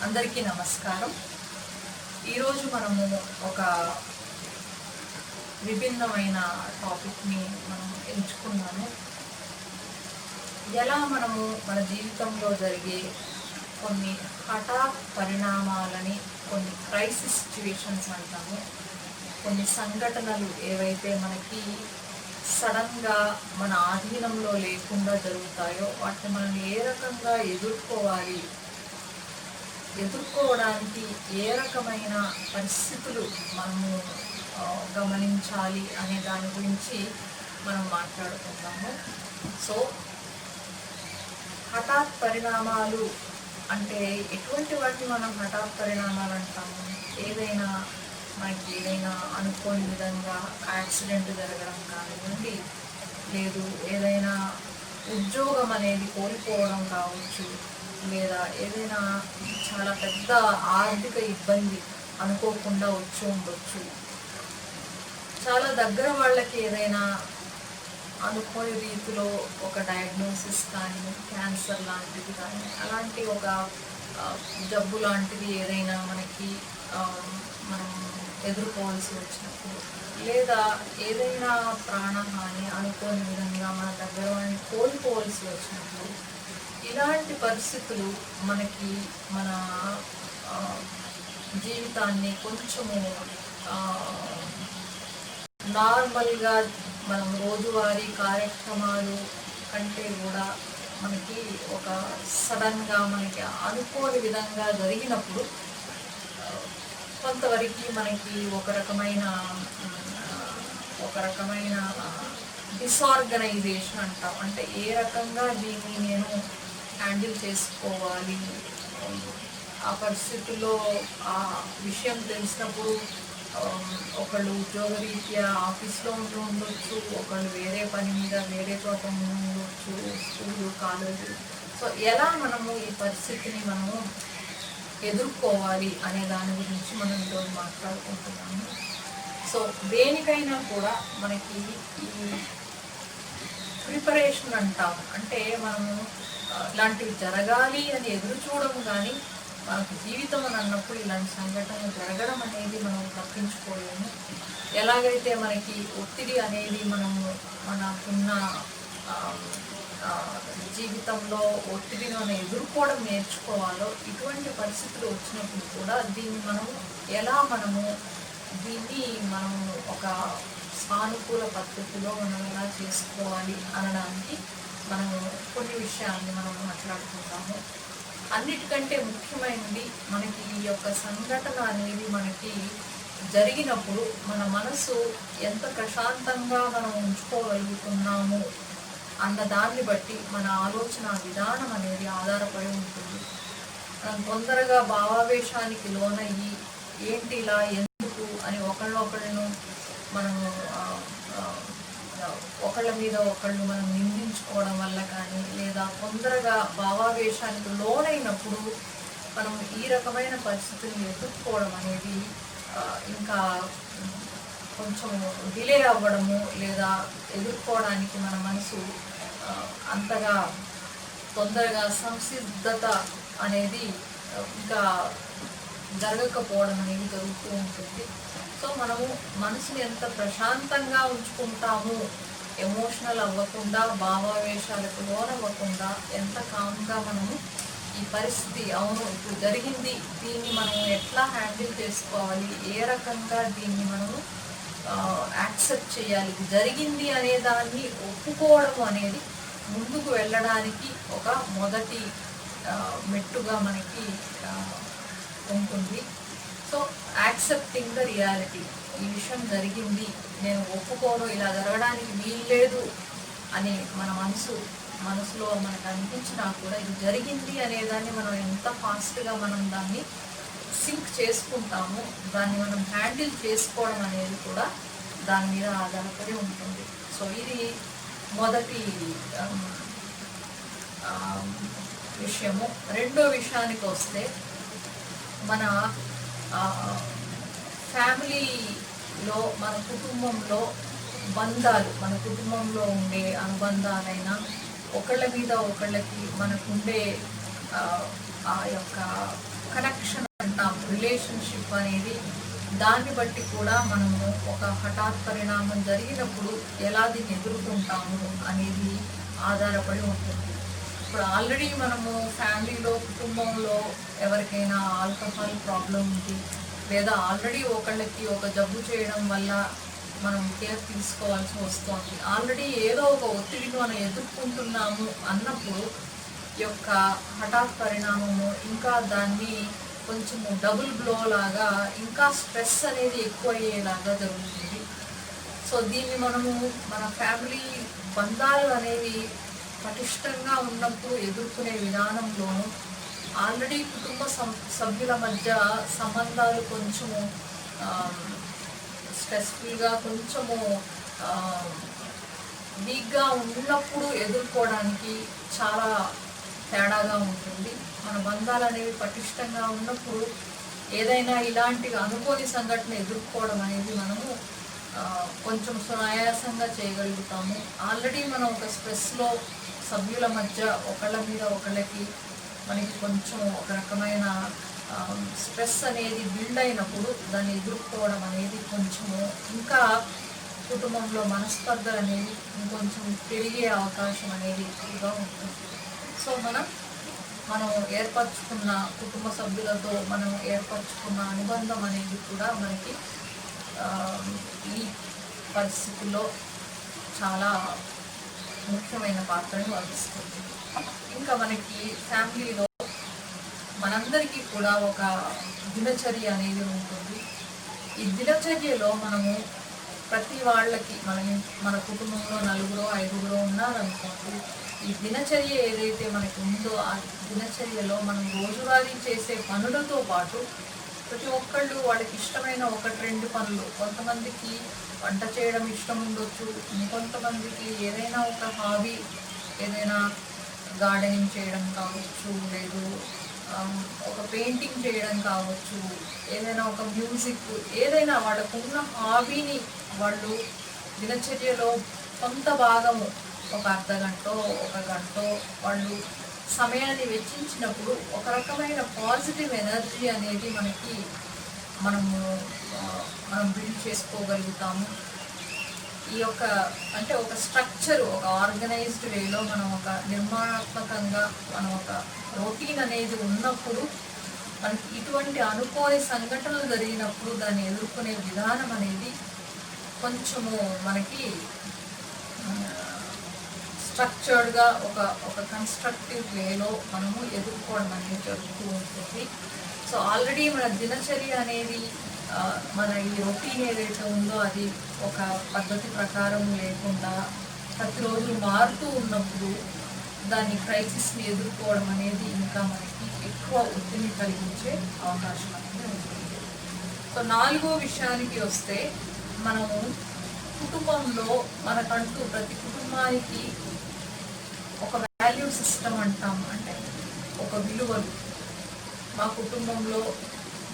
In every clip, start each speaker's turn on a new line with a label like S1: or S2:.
S1: అందరికీ నమస్కారం. ఈరోజు మనము ఒక విభిన్నమైన టాపిక్ని మనం ఎంచుకున్నాము. ఎలా మనము మన జీవితంలో జరిగే కొన్ని హఠాత్ పరిణామాలని, కొన్ని క్రైసిస్ సిచ్యువేషన్స్ అంటాము, కొన్ని సంఘటనలు ఏవైతే మనకి సడన్గా మన ఆధీనంలో లేకుండా జరుగుతాయో వాటిని మనం ఏ రకంగా ఎదుర్కోవడానికి ఏ రకమైన పరిస్థితులు మనము గమనించాలి అనే దాని గురించి మనం మాట్లాడుకుందాము. సో హఠాత్ పరిణామాలు అంటే ఎటువంటి వాటిని మనం హఠాత్ పరిణామాలు అంటాము? మనకి ఏదైనా అనుకోని విధంగా యాక్సిడెంట్ జరగడం కానివ్వండి, లేదు ఏదైనా ఉద్యోగం అనేది కోల్పోవడం కావచ్చు, లేదా ఏదైనా చాలా పెద్ద ఆర్థిక ఇబ్బంది అనుకోకుండా వచ్చి ఉండొచ్చు. చాలా దగ్గర వాళ్ళకి ఏదైనా అనుకోని రీతిలో ఒక డయాగ్నోసిస్ కానీ, క్యాన్సర్ లాంటిది కానీ, అలాంటి ఒక జబ్బు లాంటిది ఏదైనా మనకి మనం ఎదుర్కోవాల్సి వచ్చినప్పుడు, లేదా ఏదైనా ప్రాణహాని అనుకోని విధంగా మన దగ్గర వాడిని కోల్పోవలసి వచ్చినప్పుడు, ఇలాంటి పరిస్థితులు మనకి మన జీవితాన్ని కొంచెము నార్మల్గా మనం రోజువారీ కార్యక్రమాలు కంటే కూడా మనకి ఒక సడన్గా మనకి అనుకోని విధంగా జరిగినప్పుడు కొంతవరకు మనకి ఒక రకమైన డిసార్గనైజేషన్ అంటాం. అంటే ఏ రకంగా దీన్ని నేను హ్యాండిల్ చేసుకోవాలి, ఆ పరిస్థితుల్లో ఆ విషయం తెలిసినప్పుడు ఒకళ్ళు ఉద్యోగరీత్యా ఆఫీస్లో ఉండొచ్చు, ఒకళ్ళు వేరే పని మీద వేరే చోట ఉండొచ్చు, స్కూలు కాలేజీ. సో ఎలా మనము ఈ పరిస్థితిని మనము ఎదుర్కోవాలి అనే దాని గురించి మనం ఈరోజు మాట్లాడుకుంటున్నాము. సో దేనికైనా కూడా మనకి ఈ ప్రిపరేషన్ అంటాం. అంటే మనము ఇలాంటివి జరగాలి అని ఎదురు చూడము, కానీ మనకు జీవితం అని అన్నప్పుడు ఇలాంటి సంఘటనలు జరగడం అనేది మనం తప్పించుకోలేము. ఎలాగైతే మనకి ఒత్తిడి అనేది మనకున్న జీవితంలో ఒత్తిడిని మనం ఎదుర్కోవడం నేర్చుకోవాలో, ఇటువంటి పరిస్థితులు వచ్చినప్పుడు కూడా దీన్ని మనము ఒక సానుకూల పద్ధతిలో మనం ఎలా చేసుకోవాలి అనడానికి మనము కొన్ని విషయాన్ని మనం మాట్లాడుకుంటాము. అన్నిటికంటే ముఖ్యమైనది, మనకి ఈ యొక్క సంఘటన అనేది మనకి జరిగినప్పుడు మన మనసు ఎంత ప్రశాంతంగా మనం ఉంచుకోగలుగుతున్నాము అన్న దాన్ని బట్టి మన ఆలోచన విధానం అనేది ఆధారపడి ఉంటుంది. మనం తొందరగా భావావేశానికి లోనయ్యి ఏంటి ఇలా ఎందుకు అని ఒకళ్ళను మనము ఒకళ్ళ మీద ఒకళ్ళు మనం నిందించుకోవడం వల్ల కానీ, లేదా తొందరగా భావావేశానికి లోనైనప్పుడు మనం ఈ రకమైన పరిస్థితులను ఎదుర్కోవడం అనేది ఇంకా కొంచెం డిలే అవ్వడము, లేదా ఎదుర్కోవడానికి మన మనసు అంతగా తొందరగా సంసిద్ధత అనేది ఇంకా జరగకపోవడం అనేది జరుగుతూ ఉంటుంది. సో మనము మనసుని ఎంత ప్రశాంతంగా ఉంచుకుంటాము, ఎమోషనల్ అవ్వకుండా, భావావేశాలకు లోనవ్వకుండా ఎంత కామ్గా మనము ఈ పరిస్థితి అవును ఇప్పుడు జరిగింది, దీన్ని మనం ఎట్లా హ్యాండిల్ చేసుకోవాలి, ఏ రకంగా దీన్ని మనము యాక్సెప్ట్ చేయాలి, ఇది జరిగింది అనే దాన్ని ఒప్పుకోవడం అనేది ముందుకు వెళ్ళడానికి ఒక మొదటి మెట్టుగా మనకి ఉంటుంది. సో యాక్సెప్టింగ్ ద రియాలిటీ, ఈ విషయం జరిగింది, నేను ఒప్పుకోను, ఇలా జరగడానికి వీల్లేదు అని మన మనసులో మనకు అనిపించినా కూడా ఇది జరిగింది అనేదాన్ని మనం ఎంత ఫాస్ట్గా మనం దాన్ని సింక్ చేసుకుంటామో, దాన్ని మనం హ్యాండిల్ చేసుకోవడం అనేది కూడా దాని మీద ఆధారపడి ఉంటుంది. సో ఇది మొదటి విషయము. రెండో విషయానికి వస్తే, మన ఫ్యామిలీలో, మన కుటుంబంలో బంధాలు, మన కుటుంబంలో ఉండే అనుబంధాలైనా, ఒకళ్ళ మీద ఒకళ్ళకి మనకుండే ఆ యొక్క కనెక్షన్ అంటాం, రిలేషన్షిప్ అనేది, దాన్ని బట్టి కూడా మనము ఒక హఠాత్ పరిణామం జరిగినప్పుడు ఎలా దీన్ని ఎదుర్కొంటాము అనేది ఆధారపడి ఉంటుంది. ఇప్పుడు ఆల్రెడీ మనము ఫ్యామిలీలో, కుటుంబంలో ఎవరికైనా ఆల్కహాల్ ప్రాబ్లం ఉంది, లేదా ఆల్రెడీ ఒకళ్ళకి ఒక జబ్బు చేయడం వల్ల మనం కేర్ తీసుకోవాల్సి వస్తుంది, ఆల్రెడీ ఏదో ఒక ఒత్తిడిని మనం ఎదుర్కొంటున్నాము అన్నప్పుడు ఈ యొక్క హఠాత్ పరిణామము ఇంకా దాన్ని కొంచెము డబుల్ బ్లో లాగా, ఇంకా స్ట్రెస్ అనేది ఎక్కువ అయ్యేలాగా జరుగుతుంది. సో దీన్ని మనము మన ఫ్యామిలీ బంధాలు అనేవి పటిష్టంగా ఉన్నప్పుడు ఎదుర్కొనే విధానంలోనూ, ఆల్రెడీ కుటుంబ సభ్యుల మధ్య సంబంధాలు కొంచెము స్ట్రెస్ఫుల్గా, కొంచెము వీక్గా ఉన్నప్పుడు ఎదుర్కోవడానికి చాలా తేడాగా ఉంటుంది. మన బంధాలు అనేవి పటిష్టంగా ఉన్నప్పుడు ఏదైనా ఇలాంటి అనుకోని సంఘటన ఎదుర్కోవడం అనేది మనము కొంచెం సునాయాసంగా చేయగలుగుతాము. ఆల్రెడీ మనం ఒక స్ట్రెస్లో సభ్యుల మధ్య ఒకళ్ళ మీద ఒకళ్ళకి మనకి కొంచెం ఒక రకమైన స్ట్రెస్ అనేది బిల్డ్ అయినప్పుడు దాన్ని ఎదుర్కోవడం అనేది కొంచెము ఇంకా కుటుంబంలో మనస్పర్ధలు అనేవి ఇంకొంచెం పెరిగే అవకాశం అనేది ఎక్కువగా ఉంటుంది. సో మనం ఏర్పరచుకున్న కుటుంబ సభ్యులతో మనం ఏర్పరచుకున్న అనుబంధం అనేది కూడా మనకి ఈ పరిస్థితుల్లో చాలా ముఖ్యమైన పాత్రను వహిస్తుంది. ఇంకా మనకి ఫ్యామిలీలో మనందరికీ కూడా ఒక దినచర్య అనేది ఉంటుంది. ఈ దినచర్యలో మనము ప్రతి వాళ్ళకి మన కుటుంబంలో 4 5 ఉన్నారనుకోండి, ఈ దినచర్య ఏదైతే మనకి ఉందో ఆ దినచర్యలో మనం రోజువారీ చేసే పనులతో పాటు ప్రతి ఒక్కళ్ళు వాళ్ళకి ఇష్టమైన 1-2 పనులు, కొంతమందికి వంట చేయడం ఇష్టం ఉండొచ్చు, ఇంకొంతమందికి ఏదైనా ఒక హాబీ, ఏదైనా గార్డెనింగ్ చేయడం కావచ్చు, లేదు ఒక పెయింటింగ్ చేయడం కావచ్చు, ఏదైనా ఒక మ్యూజిక్, ఏదైనా వాళ్ళకున్న హాబీని వాళ్ళు దినచర్యలో కొంత భాగము ఒక అర్ధగంటో 1 గంటో వాళ్ళు సమయాన్ని వెచ్చించినప్పుడు ఒక రకమైన పాజిటివ్ ఎనర్జీ అనేది మనం బిల్డ్ చేసుకోగలుగుతాము. ఈ యొక్క అంటే ఒక స్ట్రక్చర్, ఒక ఆర్గనైజ్డ్ వేలో మనం ఒక నిర్మాణాత్మకంగా మనం ఒక రొటీన్ అనేది ఉన్నప్పుడు మనకి ఇటువంటి అనుకోని సంఘటనలు జరిగినప్పుడు దాన్ని ఎదుర్కొనే విధానం అనేది కొంచెము మనకి స్ట్రక్చర్డ్గా ఒక కన్స్ట్రక్టివ్ వేలో మనము ఎదుర్కోవడం అనేది జరుగుతూ ఉంటుంది. సో ఆల్రెడీ మన దినచర్య అనేది మన ఈ రొటీన్ ఏదైతే ఉందో అది ఒక పద్ధతి ప్రకారం లేకుండా ప్రతిరోజు మారుతూ ఉన్నప్పుడు దాని క్రైసిస్ని ఎదుర్కోవడం అనేది ఇంకా మనకి ఎక్కువ ఒత్తిడిని కలిగించే అవకాశం అనేది ఉంటుంది. సో 4వ విషయానికి వస్తే, మనము కుటుంబంలో మనకంటూ ప్రతి కుటుంబానికి ఒక వాల్యూ సిస్టమ్ అంటాం, అంటే ఒక విలువలు. మా కుటుంబంలో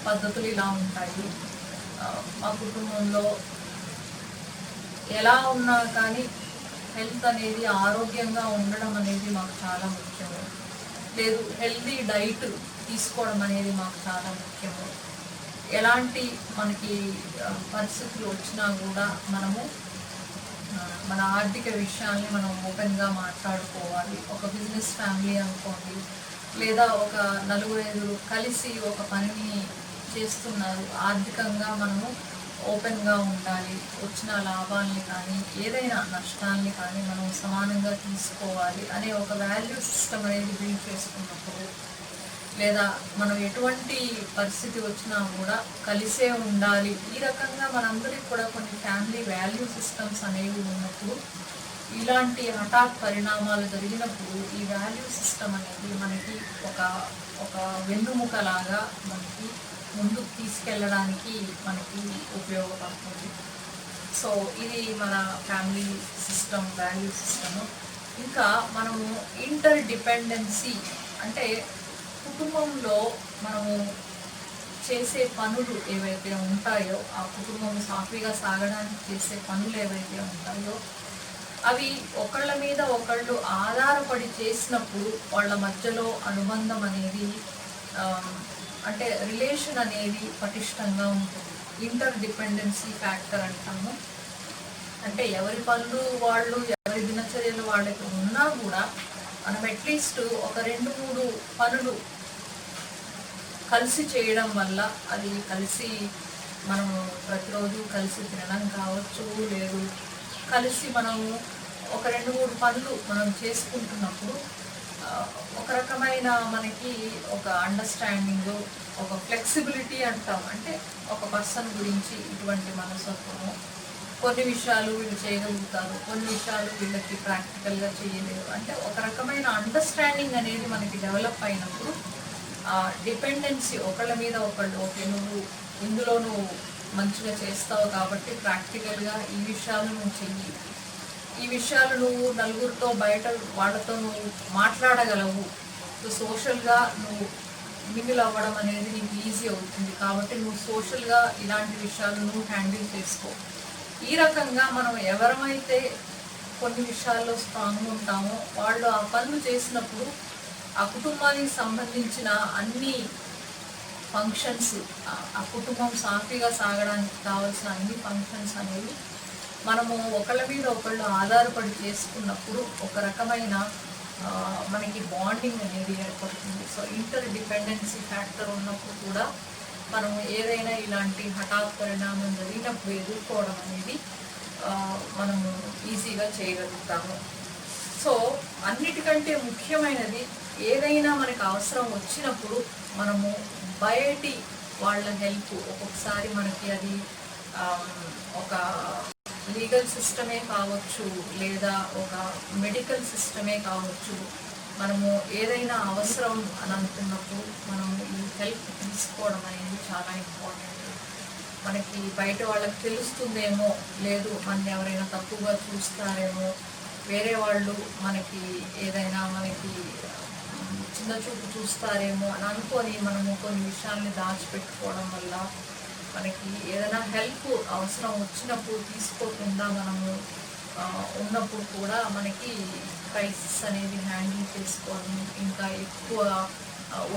S1: పద్ధతులు ఇలా ఉంటాయి, మా కుటుంబంలో ఎలా ఉన్నా కానీ హెల్త్ అనేది, ఆరోగ్యంగా ఉండడం అనేది మాకు చాలా ముఖ్యము, లేదు హెల్తీ డైట్ తీసుకోవడం అనేది మాకు చాలా ముఖ్యము. ఎలాంటి మనకి పరిస్థితులు వచ్చినా కూడా మనము మన ఆర్థిక విషయాల్ని మనం ఓపెన్గా మాట్లాడుకోవాలి. ఒక బిజినెస్ ఫ్యామిలీ అనుకోండి, లేదా ఒక 4-5 కలిసి ఒక పనిని చేస్తున్నారు, ఆర్థికంగా మనము ఓపెన్గా ఉండాలి. వచ్చిన లాభాలని కానీ ఏదైనా నష్టాలని కానీ మనం సమానంగా తీసుకోవాలి అనే ఒక వాల్యూ సిస్టమ్ అనేది బిల్డ్ చేసుకున్నప్పుడు, లేదా మనం ఎటువంటి పరిస్థితి వచ్చినా కూడా కలిసే ఉండాలి, ఈ రకంగా మనందరికీ కూడా కొన్ని ఫ్యామిలీ వాల్యూ సిస్టమ్స్ అనేవి ఉన్నప్పుడు, ఇలాంటి హఠాత్ పరిణామాలు జరిగినప్పుడు ఈ వాల్యూ సిస్టమ్ అనేది మనకి ఒక వెన్నుముకలాగా మనకి ముందుకు తీసుకెళ్ళడానికి మనకి ఉపయోగపడుతుంది. సో ఇది మన ఫ్యామిలీ సిస్టమ్, వాల్యూ సిస్టము. ఇంకా మనము ఇంటర్ డిపెండెన్సీ, అంటే కుటుంబంలో మనము చేసే పనులు ఏవైతే ఉంటాయో, ఆ కుటుంబం సాఫీగా సాగడానికి చేసే పనులు ఏవైతే ఉంటాయో అవి ఒకళ్ళ మీద ఒకళ్ళు ఆధారపడి చేసినప్పుడు వాళ్ళ మధ్యలో అనుబంధం అనేది అంటే రిలేషన్ అనేది పటిష్టంగా ఉంటుంది. ఇంటర్ డిపెండెన్సీ ఫ్యాక్టర్ అంటాము. అంటే ఎవరి పనులు వాళ్ళు, ఎవరి దినచర్యలు వాళ్ళకి ఉన్నా కూడా మనం అట్లీస్ట్ ఒక 2-3 పనులు కలిసి చేయడం వల్ల, అది కలిసి మనము ప్రతిరోజు కలిసి తినడం కావచ్చు, లేదు కలిసి మనము ఒక 2-3 పనులు మనం చేసుకుంటున్నప్పుడు ఒక రకమైన మనకి ఒక అండర్స్టాండింగ్, ఒక ఫ్లెక్సిబిలిటీ అంటాం. అంటే ఒక పర్సన్ గురించి ఇటువంటి మనస్తత్వము, కొన్ని విషయాలు వీళ్ళు చేయగలుగుతారు, కొన్ని విషయాలు వీళ్ళకి ప్రాక్టికల్గా చేయలేరు, అంటే ఒక రకమైన అండర్స్టాండింగ్ అనేది మనకి డెవలప్ అయినప్పుడు డిపెండెన్సీ ఒకళ్ళ మీద ఒకళ్ళు, ఓకే నువ్వు ఇందులో నువ్వు మంచిగా చేస్తావు కాబట్టి ప్రాక్టికల్గా ఈ విషయాలు నువ్వు చెయ్యి, ఈ విషయాలు నువ్వు నలుగురితో బయట వాళ్ళతో నువ్వు మాట్లాడగలవు, సోషల్గా నువ్వు మింగిల్ అవ్వడం అనేది నీకు ఈజీ అవుతుంది కాబట్టి నువ్వు సోషల్గా ఇలాంటి విషయాలు నువ్వు హ్యాండిల్ చేసుకో. ఈ రకంగా మనం ఎవరమైతే కొన్ని విషయాల్లో స్ట్రాంగ్ ఉంటామో వాళ్ళు ఆ పనులు చేసినప్పుడు ఆ కుటుంబానికి సంబంధించిన అన్ని ఫంక్షన్స్, ఆ కుటుంబం సాఫీగా సాగడానికి కావాల్సిన అన్ని ఫంక్షన్స్ అనేవి మనము ఒకళ్ళ మీద ఒకళ్ళు ఆధారపడి చేసుకున్నప్పుడు ఒక రకమైన మనకి బాండింగ్ అనేది ఏర్పడుతుంది. సో ఇంటర్ డిపెండెన్సీ ఫ్యాక్టర్ ఉన్నప్పుడు కూడా మనం ఏదైనా ఇలాంటి హఠాత్ పరిణామం జరిగినప్పుడు ఎదుర్కోవడం అనేది మనము ఈజీగా చేయగలుగుతాము. సో అన్నిటికంటే ముఖ్యమైనది, ఏదైనా మనకు అవసరం వచ్చినప్పుడు మనము బయటి వాళ్ళ హెల్ప్, ఒక్కొక్కసారి మనకి అది ఒక లీగల్ సిస్టమే కావచ్చు, లేదా ఒక మెడికల్ సిస్టమే కావచ్చు, మనము ఏదైనా అవసరం అని అనుకున్నప్పుడు మనము ఈ హెల్ప్ తీసుకోవడం అనేది చాలా ఇంపార్టెంట్. మనకి బయట వాళ్ళకి తెలుస్తుందేమో, లేదు మన ఎవరైనా తప్పుగా చూస్తారేమో, వేరే వాళ్ళు మనకి ఏదైనా మనకి చిన్న చూపు చూస్తారేమో అని అనుకొని మనము కొన్ని విషయాల్ని దాచిపెట్టుకోవడం వల్ల మనకి ఏదైనా హెల్ప్ అవసరం వచ్చినప్పుడు తీసుకోకుండా మనము ఉన్నప్పుడు కూడా మనకి క్రైసిస్ అనేది హ్యాండిల్ చేసుకొని ఇంకా ఎక్కువ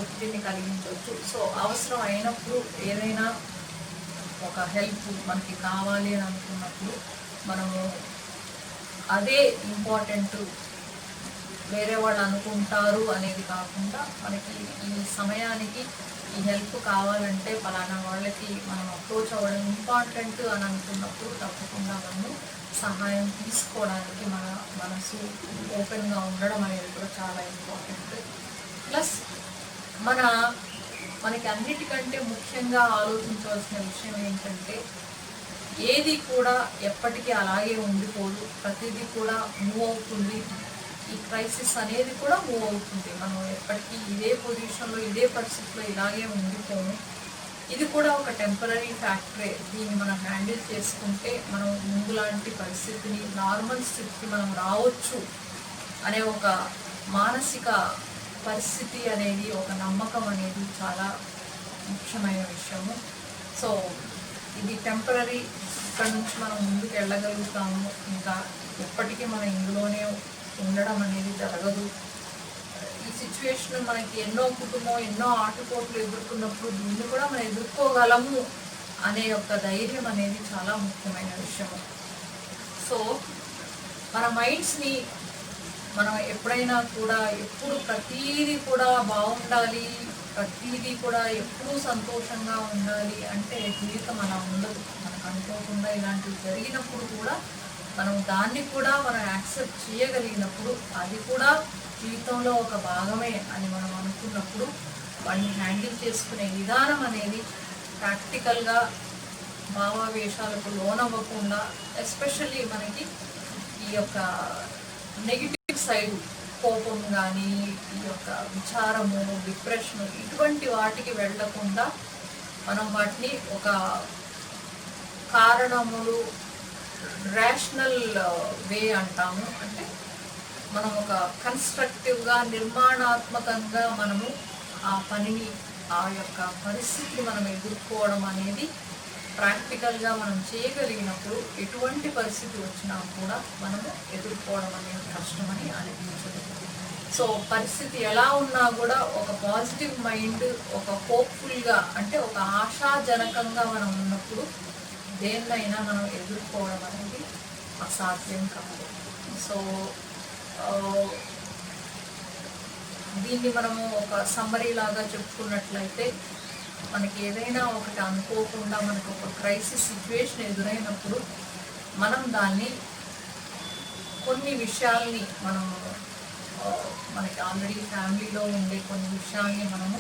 S1: ఒత్తిడిని కలిగించవచ్చు. సో అవసరం అయినప్పుడు ఏదైనా ఒక హెల్ప్ మనకి కావాలి అని అనుకున్నప్పుడు మనము అదే ఇంపార్టెంట్, వేరే వాళ్ళు అనుకుంటారు అనేది కాకుండా మనకి ఈ సమయానికి ఈ హెల్ప్ కావాలంటే పలానా వాళ్ళకి మనం అప్రోచ్ అవ్వడం ఇంపార్టెంట్ అని అనుకున్నప్పుడు తప్పకుండా మనము సహాయం తీసుకోవడానికి మన మనసు ఓపెన్గా ఉండడం అనేది కూడా చాలా ఇంపార్టెంట్. ప్లస్ మనకి అన్నిటికంటే ముఖ్యంగా ఆలోచించవలసిన విషయం ఏంటంటే, ఏది కూడా ఎప్పటికీ అలాగే ఉండిపోదు, ప్రతిదీ కూడా మూవ్ అవుతుంది. ఈ క్రైసిస్ అనేది కూడా మూవ్ అవుతుంది. మనం ఎప్పటికీ ఇదే పొజిషన్లో, ఇదే పరిస్థితిలో ఇలాగే ఉండిపోము. ఇది కూడా ఒక టెంపరీ ఫ్యాక్టరే. దీన్ని మనం హ్యాండిల్ చేసుకుంటే మనం ముందులాంటి పరిస్థితిని, నార్మల్ స్థితికి మనం రావచ్చు అనే ఒక మానసిక పరిస్థితి అనేది, ఒక నమ్మకం అనేది చాలా ముఖ్యమైన విషయము. సో ఇది టెంపరీ, ఇక్కడ నుంచి మనం ముందుకు వెళ్ళగలుగుతాము. ఇంకా ఎప్పటికీ మనం ఇందులోనే ఉండడం అనేది జరగదు. ఈ సిచ్యువేషన్ మనకి ఎన్నో కుటుంబం, ఎన్నో ఆటుపోట్లు ఎదుర్కొన్నప్పుడు దీన్ని కూడా మనం ఎదుర్కోగలము అనే ఒక ధైర్యం అనేది చాలా ముఖ్యమైన విషయం. సో మన మైండ్స్ని మనం ఎప్పుడైనా కూడా, ఎప్పుడు ప్రతీది కూడా బాగుండాలి, ప్రతీది కూడా ఎప్పుడూ సంతోషంగా ఉండాలి అంటే జీవితం అలా ఉండదు. మనకు అనుకోకుండా ఇలాంటివి జరిగినప్పుడు కూడా మనం దాన్ని కూడా మనం యాక్సెప్ట్ చేయగలిగినప్పుడు, అది కూడా జీవితంలో ఒక భాగమే అని మనం అనుకున్నప్పుడు, వాటిని హ్యాండిల్ చేసుకునే విధానం అనేది ప్రాక్టికల్గా భావావేశాలకు లోనవ్వకుండా, ఎస్పెషల్లీ మనకి ఈ యొక్క నెగిటివ్ సైడ్, కోపం కానీ, ఈ యొక్క విచారము, డిప్రెషన్, ఇటువంటి వాటికి వెళ్ళకుండా మనం వాటిని ఒక కారణములు, రేషనల్ వే అంటాము. అంటే మనం ఒక కన్స్ట్రక్టివ్గా, నిర్మాణాత్మకంగా మనము ఆ పనిని, ఆ యొక్క పరిస్థితిని మనం ఎదుర్కోవడం అనేది ప్రాక్టికల్గా మనం చేయగలిగినప్పుడు ఎటువంటి పరిస్థితి వచ్చినా కూడా మనము ఎదుర్కోవడం అనేది కష్టమని అనిపించదు. సో పరిస్థితి ఎలా ఉన్నా కూడా ఒక పాజిటివ్ మైండ్, ఒక హోప్ఫుల్గా అంటే ఒక ఆశాజనకంగా మనం ఉన్నప్పుడు దేన్నైనా మనం ఎదుర్కోవడం అనేది అసాధ్యం కాదు. సో దీన్ని మనము ఒక సమ్మరీ లాగా చెప్పుకున్నట్లయితే, మనకి ఏదైనా ఒకటి అనుకోకుండా మనకు ఒక క్రైసిస్ సిచ్యువేషన్ ఎదురైనప్పుడు మనం దాన్ని కొన్ని విషయాల్ని మనము మనకి ఆల్రెడీ ఫ్యామిలీలో ఉండే కొన్ని విషయాల్ని మనము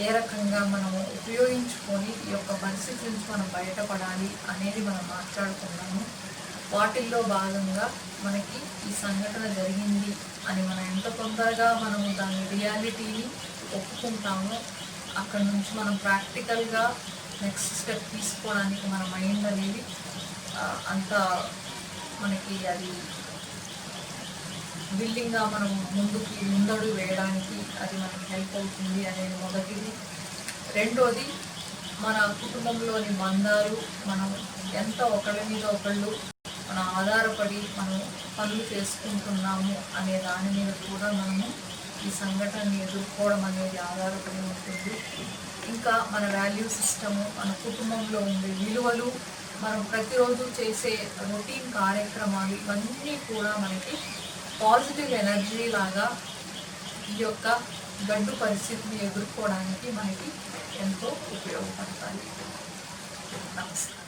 S1: ఏ రకంగా మనము ఉపయోగించుకొని ఈ యొక్క పరిస్థితి నుంచి మనం బయటపడాలి అనేది మనం మాట్లాడుకున్నాము. వాటిల్లో భాగంగా మనకి ఈ సంఘటన జరిగింది అని మనం ఎంత తొందరగా మనము దాని రియాలిటీని ఒప్పుకుంటామో అక్కడ నుంచి మనం ప్రాక్టికల్గా నెక్స్ట్ స్టెప్ తీసుకోవడానికి మన మైండ్ అనేది అంత మనకి అది విల్లింగ్గా మనం ముందడుగు వేయడానికి అది మనకి హెల్ప్ అవుతుంది అనేది మొదటిది. రెండోది, మన కుటుంబంలోని బంధాలు మనం ఎంత ఒకళ్ళ మీద ఒకళ్ళు మనం ఆధారపడి మనం పనులు చేసుకుంటున్నాము అనే దాని మీద కూడా మనము ఈ సంఘటనని ఎదుర్కోవడం అనేది ఆధారపడి ఉంటుంది. ఇంకా మన వాల్యూ సిస్టము, మన కుటుంబంలో ఉండే విలువలు, మనం ప్రతిరోజు చేసే రొటీన్ కార్యక్రమాలు, ఇవన్నీ కూడా మనకి పాజిటివ్ ఎనర్జీ లాగా ఈ యొక్క గడ్డు పరిస్థితిని ఎదుర్కోవడానికి మనకి ఎంతో ఉపయోగపడతాయి. నమస్కారం.